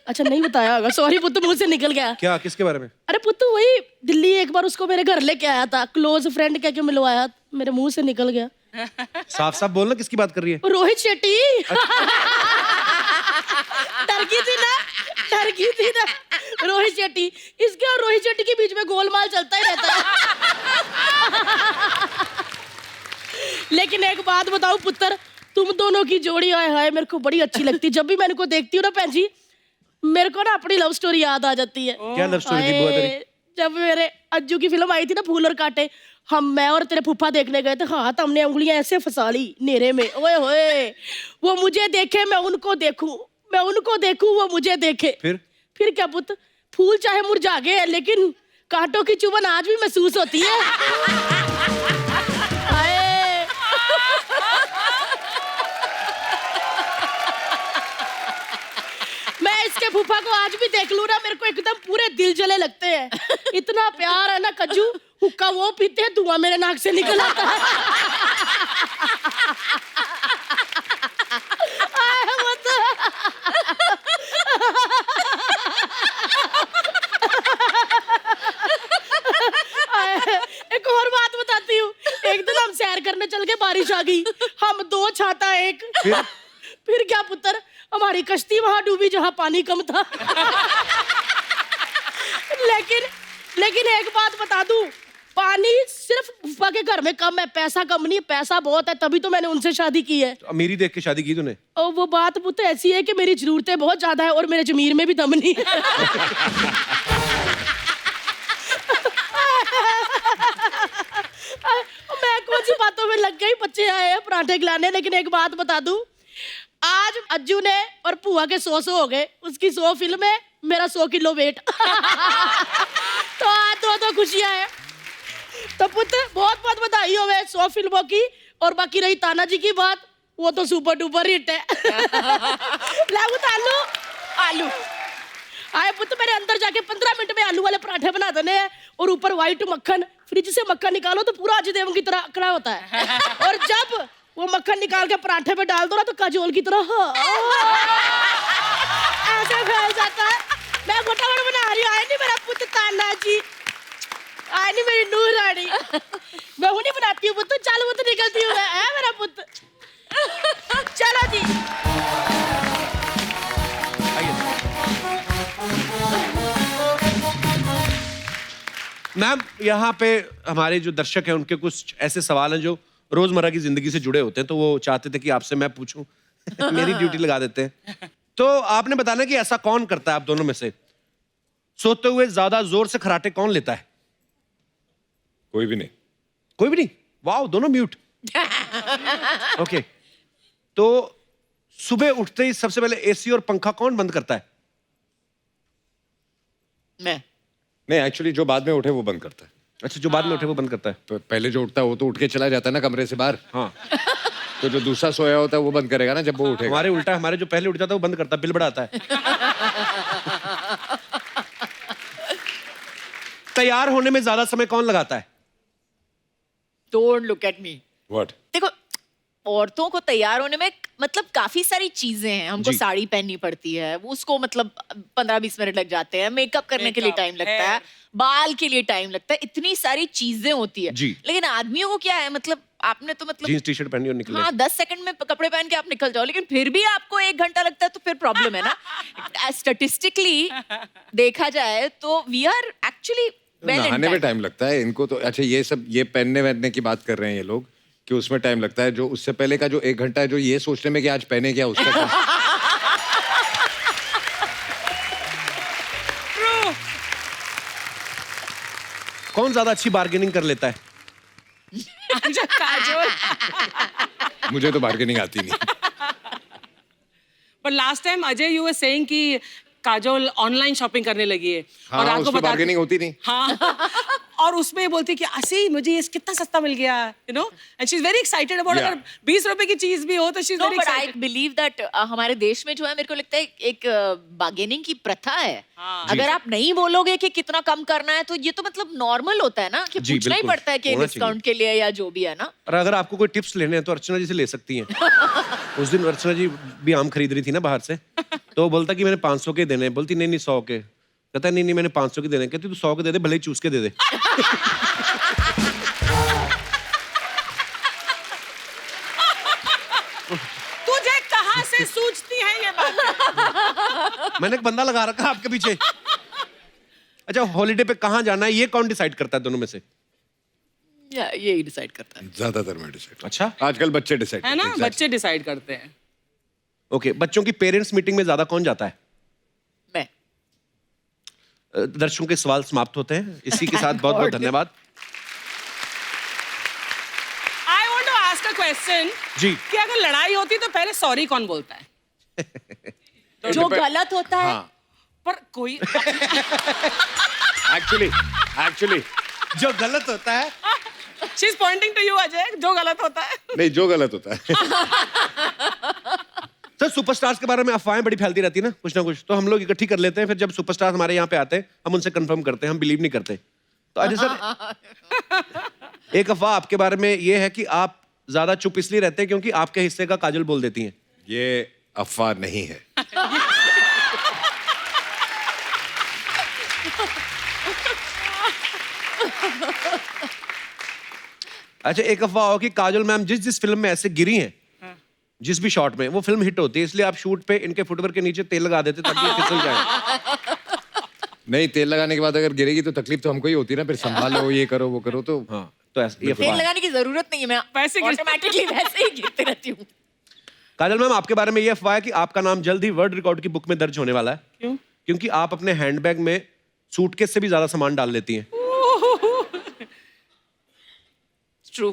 अच्छा नहीं बताया होगा, सॉरी पुत्र, मुंह से निकल गया। क्या, किसके बारे में? अरे पुत्र वही दिल्ली एक बार उसको मेरे घर लेके आया था, क्लोज फ्रेंड कह के मिलवाया, मेरे मुंह से निकल गया। साफ साफ बोलना, किसकी बात कर रही है? रोहित शेट्टी। डर गई थी ना रोहित शेट्टी। इसके और रोहित शेट्टी के बीच में गोलमाल चलता ही रहता है। लेकिन एक बात बताओ पुत्र, तुम दोनों की जोड़ी आए हाय मेरे को बड़ी अच्छी लगती। जब भी मैं इनको देखती हूँ ना भैन जी, मेरे को ना अपनी लव स्टोरी याद आ जाती है। क्या लव स्टोरी थी बुआ तेरी? जब मेरे अज्जू की फिल्म आई थी ना फूल और कांटे, मैं और तेरे फूफा देखने गए थे। हाँ तो हमने उंगलियां ऐसे फंसा ली नेरे में। ओए होए, वो मुझे देखे मैं उनको देखूं, मैं उनको देखूं वो मुझे देखे। फिर क्या पुत्र, फूल चाहे मुरझा गए लेकिन कांटों की चुभन आज भी महसूस होती है। हाय। मैं इसके मैं फूफा को आज भी देख लूं ना, मेरे को एकदम पूरे दिल जले लगते हैं। इतना प्यार है ना कज्जू, हुक्का वो पीते हैं, धुआं मेरे नाक से निकल आता है। एक और बात बताती हूँ, एक दिन हम सैर करने चल गए, बारिश आ गई, हम 2 छाता एक। फिर क्या पुत्र, हमारी कश्ती वहां डूबी जहां पानी कम था। लेकिन एक बात बता दूं, पानी सिर्फ फूफा के घर में कम है, पैसा कम नहीं, पैसा बहुत है, तभी तो मैंने उनसे शादी की है। तो अमीरी देख के शादी की तूने? और वो बात पुत्र ऐसी है कि मेरी जरूरतें बहुत ज्यादा है और मेरे जमीर में भी दम नहीं है। मैं कौन सी बातों में लग गई, बच्चे आए हैं पराठे खिलाने। लेकिन एक बात बता दूं, आज अज्जू ने और पुआ के 100 हो गए, उसकी 100 फिल्म है, मेरा 100 किलो वेट। तो आज 2 खुशियां हैं। तो पुत्र बहुत बहुत बधाई हो 100 फिल्मों की। और बाकी रही ताना जी की बात, वो तो सुपर डुपर हिट है। लागू आलू आलू आए पुत्र, मेरे अंदर जाके 15 मिनट में आलू वाले पराठे बना देने हैं, और ऊपर व्हाइट मक्खन, फ्रिज से मक्खन निकालो तो पूरा अजय देवगन की तरह अकड़ा होता है। और जब वो मक्खन निकाल के पराठे पे डाल दो ना, तो काजोल की तरह ऐसे फैल जाता है। मैं फटाफट बना रही हूँ, आए नहीं मेरा पुत्र ताना जी, आए नहीं मेरी नूर रानी। मैं हूँ नहीं बनाती हूँ पुत्र, चल वो तो निकलती हूँ मैं, है मेरा पुत्र। चलो जी। मैम, यहाँ पे हमारे जो दर्शक हैं उनके कुछ ऐसे सवाल हैं जो रोजमर्रा की जिंदगी से जुड़े होते हैं, तो वो चाहते थे कि आपसे मैं पूछूं। मेरी ड्यूटी लगा देते हैं। तो आपने बताना कि ऐसा कौन करता है आप दोनों में से, सोते हुए ज्यादा जोर से खराटे कौन लेता है? कोई भी नहीं। कोई भी नहीं? वाह, दोनों म्यूट। ओके। तो सुबह उठते ही सबसे पहले एसी और पंखा कौन बंद करता है? मैं। नहीं, एक्चुअली जो बाद में उठे वो बंद करता है। अच्छा, जो बाद में उठे वो बंद करता है। पहले जो उठता है वो तो उठ के चला जाता है ना कमरे से बाहर। हाँ। तो जो दूसरा सोया होता है वो बंद करेगा ना जब वो उठेगा। हमारे उल्टा, हमारे जो पहले उठ जाता है वो बंद करता है, बिल बढ़ाता है। तैयार होने में ज्यादा समय कौन लगाता है? Don't look at me. What? देखो, औरतों को तैयार होने में मतलब काफी सारी चीजें हैं। हमको साड़ी पहननी पड़ती है, वो उसको मतलब 15-20 मिनट लग जाते हैं, मेकअप करने के लिए टाइम लगता है, बाल के लिए टाइम लगता है, इतनी सारी चीजें होती है। लेकिन आदमियों को क्या है, मतलब आपने तो मतलब जीन्स टी शर्ट पहनी और निकले। हाँ, 10 सेकंड में कपड़े पहन के आप निकल जाओ, लेकिन फिर भी आपको 1 घंटा लगता है, तो फिर प्रॉब्लम है ना। स्टैटिस्टिकली देखा जाए तो वी आर एक्चुअली नहाने में टाइम लगता है इनको तो। अच्छा, ये सब ये पहनने वहनने की बात कर रहे हैं ये लोग कि उसमें टाइम लगता है, जो उससे पहले का जो 1 घंटा है जो ये सोचने में कि आज पहने क्या, उसका क्या? कौन ज्यादा अच्छी बार्गेनिंग कर लेता है? मुझे तो बार्गेनिंग आती नहीं। पर last time Ajay you were saying कि काजोल ऑनलाइन शॉपिंग करने लगी है। हाँ, और आपको उसमें बार्गेनिंग होती नहीं। हाँ। और उसमें बोलती कि ऐसे मुझे ये कितना सस्ता मिल गया, you know, and she is very excited about. अगर 20 रुपए की चीज भी हो तो she is very excited. I believe that हमारे देश में जो है, मेरे को लगता है एक बार्गेनिंग की प्रथा है। अगर आप नहीं बोलोगे कि कितना कम करना है, तो ये तो मतलब नॉर्मल होता है ना कि पूछना ही पड़ता है कि डिस्काउंट के लिए या जो भी है ना। और अगर आपको कोई टिप्स लेने हैं तो अर्चना जी से ले सकती हैं। उस दिन अर्चना जी भी आम खरीद रही थी ना बाहर से, तो वो बोलता कि मैंने 500 के देने, बोलती नहीं 100 के। कहता नहीं मैंने 500 के देने। कहती तू 100 के दे दे, भले ही चूस के दे दे। तुझे कहाँ से सूझती है ये बात? मैंने एक बंदा लगा रखा है आपके पीछे। अच्छा, हॉलीडे पे कहाँ जाना है ये कौन डिसाइड करता है दोनों में से? ये ही डिसाइड करता है ज्यादातर मैं डिसाइड। अच्छा, आजकल बच्चे डिसाइड है ना, बच्चे डिसाइड करते हैं। ओके, बच्चों की पेरेंट्स मीटिंग में ज्यादा कौन जाता है? मैं। दर्शकों के सवाल समाप्त होते हैं इसी के साथ। बहुत बहुत धन्यवाद। I want to ask a question जी, कि अगर लड़ाई होती तो पहले सॉरी कौन बोलता है? जो गलत होता है। हाँ। पर कोई एक्चुअली जो गलत होता है। She is pointing to you Ajay, जो गलत होता है। नहीं, जो गलत होता है। सर सुपरस्टार्स के बारे में अफवाहें बड़ी फैलती रहती है ना कुछ, तो हम लोग इकट्ठी कर लेते हैं, फिर जब सुपरस्टार हमारे यहाँ पे आते हैं हम उनसे कंफर्म करते हैं, हम बिलीव नहीं करते। तो अजय सर एक अफवाह आपके बारे में ये है कि आप ज्यादा चुप इसलिए रहते हैं क्योंकि आपके हिस्से का काजल बोल देती हैं। ये अफवाह नहीं है। अच्छा, एक अफवाह हो कि काजल मैम जिस फिल्म में ऐसे गिरी हैं, जिस भी शॉट में, वो फिल्म हिट होती है, इसलिए आप शूट पे इनके फुटवर्क के नीचे तेल लगा देते ताकि ये फिसल जाए। नहीं, तेल लगाने के बाद अगर गिरेगी तो तकलीफ तो हमको ही होती है ना, फिर संभालो, ये करो वो करो। तो हाँ, तो ऐसा ये तेल अफवाह है। लगाने की जरूरत नहीं है, मैं वैसे ऑटोमेटिकली वैसे ही गिरते रहती हूँ। काजल मैम आपके बारे में ये अफवाह है कि आपका नाम जल्द ही वर्ल्ड रिकॉर्ड की बुक में दर्ज होने वाला है। क्यों? क्योंकि आप अपने हैंडबैग में सूटकेस से भी ज्यादा सामान डाल लेती हैं। ट्रू,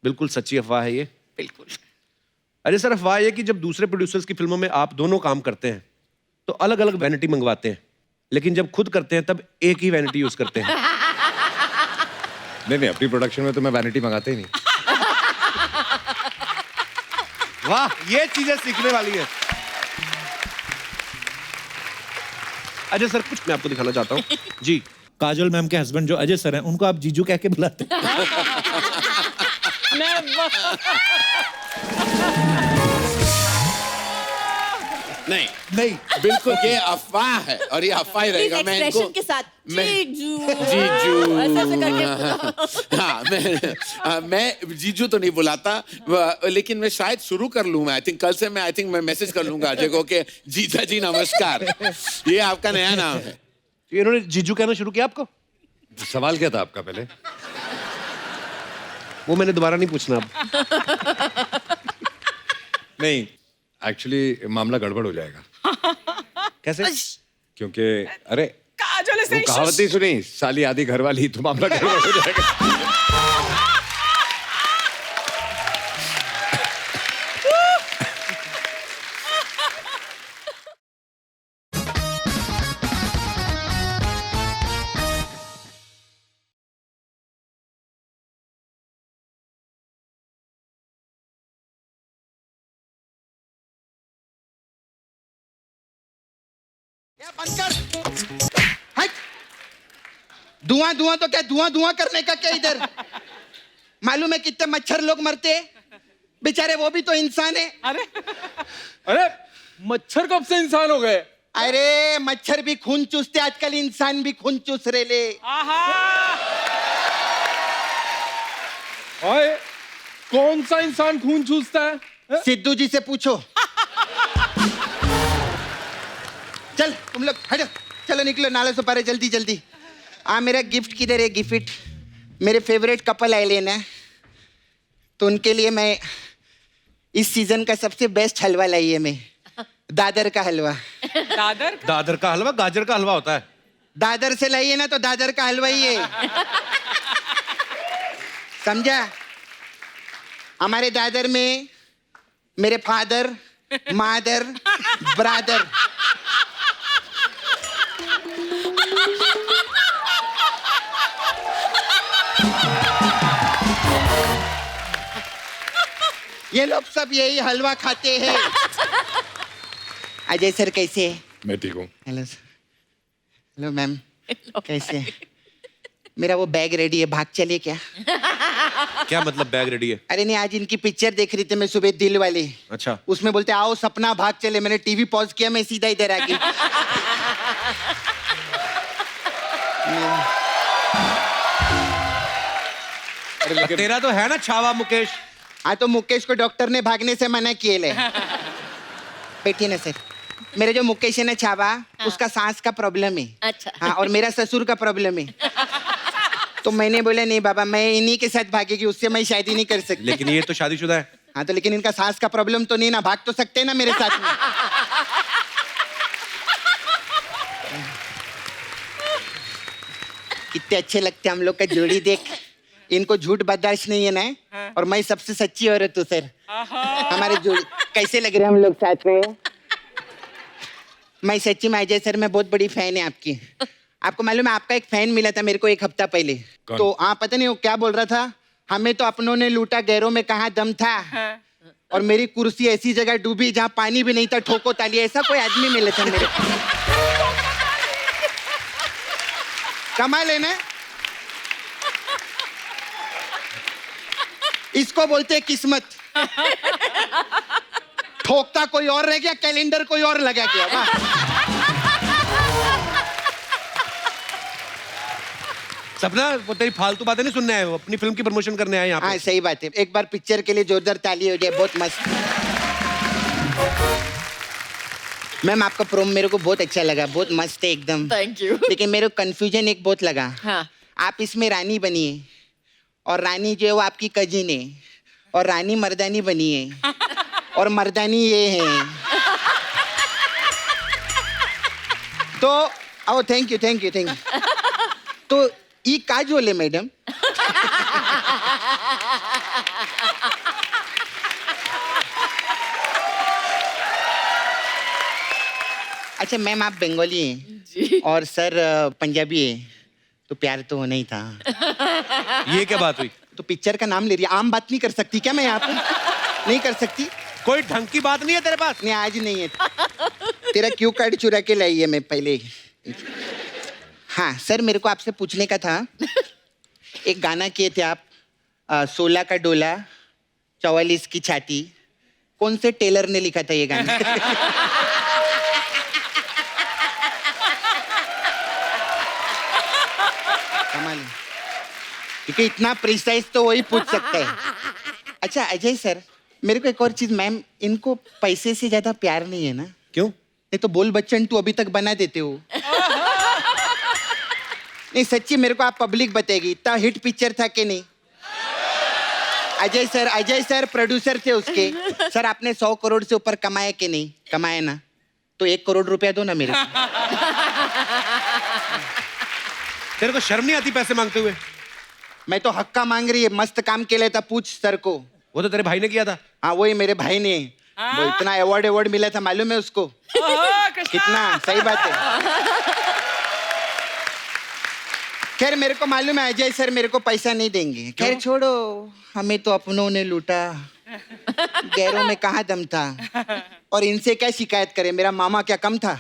बिल्कुल सच्ची अफवाह है ये। बिल्कुल। अरे सर, अफवाह ये कि जब दूसरे प्रोड्यूसर्स की फिल्मों में आप दोनों काम करते हैं तो अलग अलग वैनिटी मंगवाते हैं, लेकिन जब खुद करते हैं तब एक ही वैनिटी यूज करते हैं। नहीं, अपनी प्रोडक्शन में तो मैं वैनिटी मंगाता ही नहीं। वाह, ये चीजें सीखने वाली है। अजय सर, कुछ मैं आपको दिखाना चाहता हूँ जी। काजल मैम के हस्बैंड जो अजय सर हैं, उनको आप जीजू कह के बुलाते हैं। नहीं नहीं, बिल्कुल ये अफवाह है और ये अफवाह ही रहेगा। मैं इनको के साथ जीजू जीजू ऐसे करके हाँ, मैं जीजू तो नहीं बुलाता, लेकिन मैं शायद शुरू कर लूँ। आई थिंक कल से मैं मैसेज कर लूंगा अजय को कि जीजा जी नमस्कार, ये आपका नया नाम है। इन्होंने जीजू कहना शुरू किया आपको? सवाल क्या था आपका पहले? वो मैंने दोबारा नहीं पूछना अब। नहीं, एक्चुअली मामला गड़बड़ हो जाएगा। कैसे? क्योंकि अरे काजल वो कहावत ही सुनी, साली आधी घरवाली, तो मामला गड़बड़ हो जाएगा। धुआं धुआं तो क्या, धुआं धुआं करने का क्या इधर? मालूम है कितने मच्छर लोग मरते हैं बेचारे, वो भी तो इंसान है। अरे मच्छर कब से इंसान हो गए? अरे मच्छर भी खून चूसते आजकल, इंसान भी खून चूस रहे ले। ओए, कौन सा इंसान खून चूसता है? सिद्धू जी से पूछो। चल तुम लोग हटो, चलो निकलो, नाले से पारे, जल्दी जल्दी। मेरा गिफ्ट किधर है? गिफ्ट मेरे फेवरेट कपल आए लेना, तो उनके लिए मैं इस सीजन का सबसे बेस्ट हलवा लाई है। मैं दादर का हलवा। दादर का हलवा गाजर का हलवा होता है। दादर से लाइए ना, तो दादर का हलवा ही है, समझा? हमारे दादर में मेरे फादर, मादर, ब्रादर, ये लोग सब यही हलवा खाते हैं। अजय सर कैसे है? मैं ठीक हूँ। Hello sir. हेलो मैम, कैसे है? मेरा वो बैग रेडी है, भाग चलिए क्या? क्या मतलब बैग रेडी है? अरे नहीं, आज इनकी पिक्चर देख रही थी मैं सुबह, दिल वाली। अच्छा। उसमें बोलते आओ सपना भाग चले, मैंने टीवी पॉज किया, मैं सीधा इधर आ गई। तेरा तो है ना छावा मुकेश। हाँ, तो मुकेश को डॉक्टर ने भागने से मना किए ले। बैठिए ना सर। मेरे जो मुकेश है ना छावा, उसका सांस का प्रॉब्लम है। अच्छा। हाँ, और मेरा ससुर का प्रॉब्लम है। तो मैंने बोला नहीं बाबा, मैं इन्हीं के साथ भागेगी, उससे मैं शादी नहीं कर सकती। लेकिन ये तो शादीशुदा है। हाँ, तो लेकिन इनका सांस का प्रॉब्लम तो नहीं ना, भाग तो सकते हैं ना मेरे साथ में। कितने अच्छे लगते हैं हम लोग का जोड़ी, देख। इनको झूठ बर्दाश्त नहीं है ना, और मैं सबसे सच्ची औरत हूँ सर। हमारे जोड़ी कैसे लग रहे हैं हम लोग साथ में? मैं सच्ची में अजय सर, मैं बहुत बड़ी फैन है आपकी। आपको मालूम है, आपका एक फैन मिला था मेरे को 1 हफ्ता पहले। तो पता नहीं वो क्या बोल रहा था, हमें तो अपनों ने लूटा, गैरों में कहाँ दम था। और मेरी कुर्सी ऐसी जगह डूबी जहाँ पानी भी नहीं था, ठोको ताली, ऐसा कोई आदमी मिले था मेरे को। कमाल है ना? इसको बोलते हैं किस्मत। ठोकता कोई और रह गया, कैलेंडर कोई और लगा गया। वाह। सपना, वो तेरी फालतू बातें नहीं सुनने आए हो, अपनी फिल्म की प्रमोशन करने आए यहाँ पे। हाँ सही बात है, एक बार पिक्चर के लिए जोरदार ताली हो जाए, बहुत मस्त। मैम आपका प्रोम मेरे को बहुत अच्छा लगा, बहुत मस्त है एकदम। Thank you. लेकिन मेरे को कंफ्यूजन एक बहुत लगा। हाँ। आप इसमें रानी बनी है और रानी जो है वो आपकी कजिन है और रानी मर्दानी बनी है और मर्दानी ये है। तो ओ thank you thank you thank you. तो ई काजोल है मैडम। अच्छा मैम आप बंगाली हैं और सर पंजाबी है, तो प्यार तो होना ही था। ये क्या बात हुई? तो पिक्चर का नाम ले रही है, आम बात नहीं कर सकती क्या मैं यहाँ पे? नहीं कर सकती? कोई ढंग की बात नहीं है तेरे पास? नहीं आज नहीं है। तेरा क्यू कार्ड चुरा के लाई है मैं पहले। हाँ सर मेरे को आपसे पूछने का था, एक गाना किए थे आप 16 का डोला 44 की छाती, कौन से टेलर ने लिखा था ये गाना? कमाल है। क्योंकि इतना प्रिसाइज तो वही पूछ सकता है। अच्छा अजय सर मेरे को एक और चीज, मैम इनको पैसे से ज्यादा प्यार नहीं है ना? क्यों? नहीं तो बोल बच्चन तू अभी तक बना देते हो। नहीं सच्ची मेरे को आप पब्लिक बताएगी, इतना हिट पिक्चर था कि नहीं? अजय सर प्रोड्यूसर थे उसके। सर आपने 100 करोड़ से ऊपर कमाया कि नहीं? कमाया ना, तो 1 करोड़ रुपया दो ना मेरे को। तेरे को शर्म नहीं आती पैसे मांगते हुए? मैं तो हक्का मांग रही है, मस्त काम के लिए था, पूछ सर को। वो तो तेरे भाई ने किया था। हाँ वही मेरे भाई ने, वो इतना अवार्ड मिला था मालूम है उसको? कितना सही बात है। खैर मेरे को मालूम है अजय सर मेरे को पैसा नहीं देंगे। खैर छोड़ो, हमें तो अपनों ने लूटा, गैरों में कहाँ दम था, और इनसे क्या शिकायत करें, मेरा मामा क्या कम था?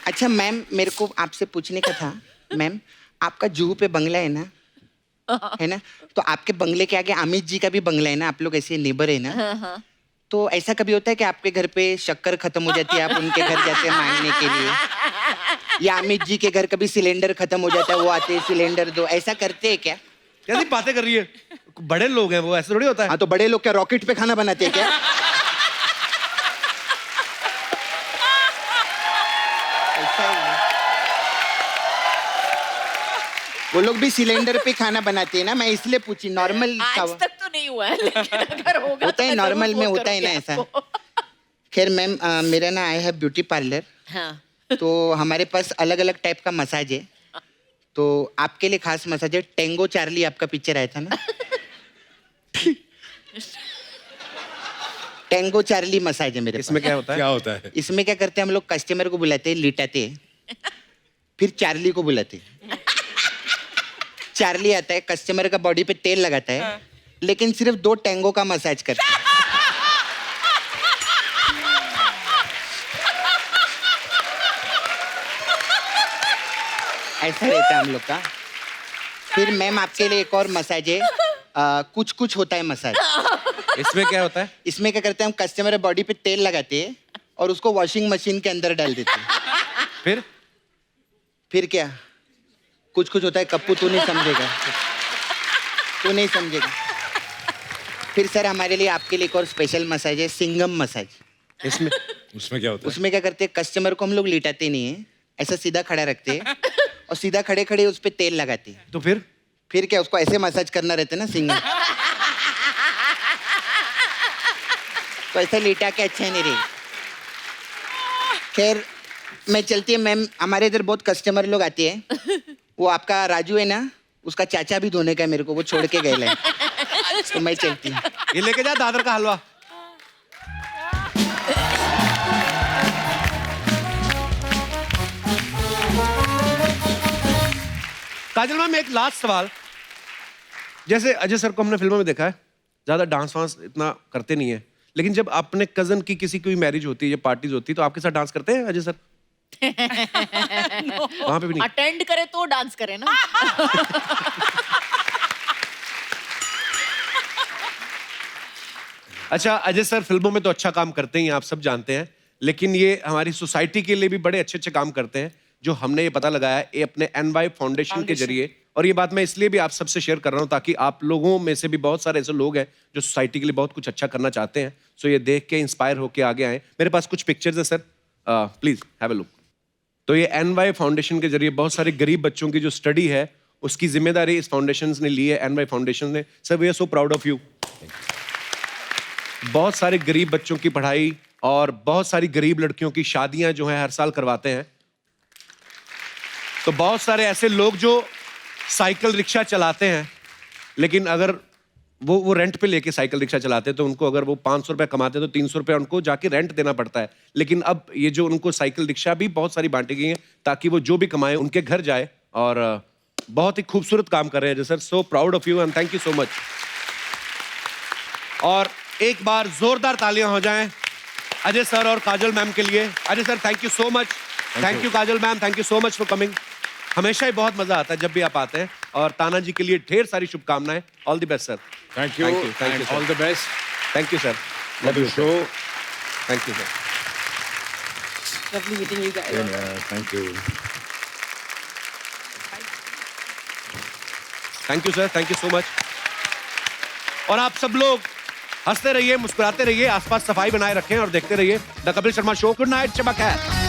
अच्छा मैम मेरे को आपसे पूछने का था, मैम आपका जुहू पे बंगला है ना? है ना? तो आपके बंगले के आगे अमित जी का भी बंगला है ना, आप लोग ऐसे नेबर है ना? तो ऐसा कभी होता है कि आपके घर पे शक्कर खत्म हो जाती है, आप उनके घर जाते हैं मांगने के लिए, या अमित जी के घर कभी सिलेंडर खत्म हो जाता है, वो आते हैं सिलेंडर दो, ऐसा करते हैं क्या? कैसी बातें कर रही है? बड़े लोग हैं वो, ऐसे थोड़ी होता है। हाँ तो बड़े लोग क्या रॉकेट पे खाना बनाते हैं क्या? ऐसा ही है। वो लोग भी सिलेंडर पे खाना बनाते हैं ना, मैं इसलिए पूछी। नॉर्मल आज तक तो नहीं हुआ है, लेकिन अगर होगा होता है, तो नॉर्मल जरूर में फोन होता है ना करूंगी ऐसा। आपको। खैर मैम मेरा ना आई है ब्यूटी पार्लर, हाँ। तो हमारे पास अलग अलग टाइप का मसाज है, तो आपके लिए खास मसाज है। टेंगो चार्ली आपका पिक्चर आया था ना? टेंगो चार्ली मसाज है मेरे पास। इसमें क्या होता है? क्या होता है? इसमें क्या करते हैं हम लोग, कस्टमर को बुलाते हैं, लिटाते हैं, फिर चार्ली को बुलाते हैं। चार्ली आता है, कस्टमर का बॉडी पे तेल लगाता है, लेकिन सिर्फ 2 टेंगो का मसाज करता है। ऐसा रहता है हम लोग का। फिर मैम आपके लिए एक और मसाज है, कुछ कुछ होता है मसाज। इसमें क्या होता है? इसमें क्या करते हैं हम, कस्टमर बॉडी पे तेल लगाते हैं और उसको वॉशिंग मशीन के अंदर डाल देते हैं। फिर क्या कुछ कुछ होता है? कप्पू तू नहीं समझेगा, तू नहीं समझेगा। फिर सर हमारे लिए आपके लिए एक और स्पेशल मसाज है, सिंगम मसाज। उसमें क्या होता है? उसमें क्या करते हैं, कस्टमर को हम लोग लिटाते नहीं है, ऐसा सीधा खड़ा रखते हैं और सीधा खड़े खड़े उस पर तेल लगाते हैं। तो फिर क्या उसको ऐसे मसाज करना रहता है ना, सिंगम। तो ऐसा लिटा के अच्छा नहीं रही। खैर मैं चलती है मैम, हमारे इधर बहुत कस्टमर लोग आते हैं। वो आपका राजू है ना, उसका चाचा भी धोने का है मेरे को, वो छोड़ के गए हैं, तो मैं चलती हूँ। ये लेके जा दादर का हलवा। काजल मैम एक लास्ट सवाल, जैसे अजय सर को हमने फिल्मों में देखा है ज्यादा डांस वांस इतना करते नहीं है, लेकिन जब अपने कजन की किसी की मैरिज होती है या पार्टीज होती है तो आपके साथ डांस करते हैं अजय सर? वहां पे भी नहीं? अटेंड करे तो डांस करे ना। अच्छा अजय सर फिल्मों में तो अच्छा काम करते ही हैं, आप सब जानते हैं, लेकिन ये हमारी सोसाइटी के लिए भी बड़े अच्छे अच्छे काम करते हैं, जो हमने ये पता लगाया है ये अपने NY फाउंडेशन के जरिए। और ये बात मैं इसलिए भी आप सबसे शेयर कर रहा हूँ ताकि आप लोगों में से भी बहुत सारे ऐसे लोग हैं जो सोसाइटी के लिए बहुत कुछ अच्छा करना चाहते हैं, सो ये देख के इंस्पायर होके आगे आए। मेरे पास कुछ पिक्चर्स है sir, please have a look. तो ये NY फाउंडेशन के जरिए बहुत सारे गरीब बच्चों की जो स्टडी है उसकी जिम्मेदारी इस फाउंडेशन ने ली है, NY फाउंडेशन ने। Sir we are so proud of you. बहुत सारे गरीब बच्चों की पढ़ाई और बहुत सारी गरीब लड़कियों की शादियां जो है हर साल करवाते हैं। तो बहुत सारे ऐसे लोग जो साइकिल रिक्शा चलाते हैं, लेकिन अगर वो रेंट पे लेके साइकिल रिक्शा चलाते हैं तो उनको अगर वो 500 रुपये कमाते हैं तो 300 रुपये उनको जाके रेंट देना पड़ता है। लेकिन अब ये जो उनको साइकिल रिक्शा भी बहुत सारी बांटी गई हैं ताकि वो जो भी कमाए उनके घर जाए, और बहुत ही खूबसूरत काम कर रहे हैं sir. So proud of you and thank you so much. और एक बार जोरदार तालियां हो जाएं अजय सर और काजल मैम के लिए। Ajay sir thank you so much. Thank you Kajal ma'am, thank you so much for coming. हमेशा ही बहुत मजा आता है जब भी आप आते हैं, और ताना जी के लिए ढेर सारी शुभकामनाएं। All the best sir. Thank you, all the best. Thank you sir. Love you show. Thank you sir. Lovely meeting you guys. Thank you. Thank you sir, thank you so much. और आप सब लोग हंसते रहिए, मुस्कुराते रहिए, आसपास सफाई बनाए रखें और देखते रहिए the Kapil Sharma show. Good night, शबा खैर।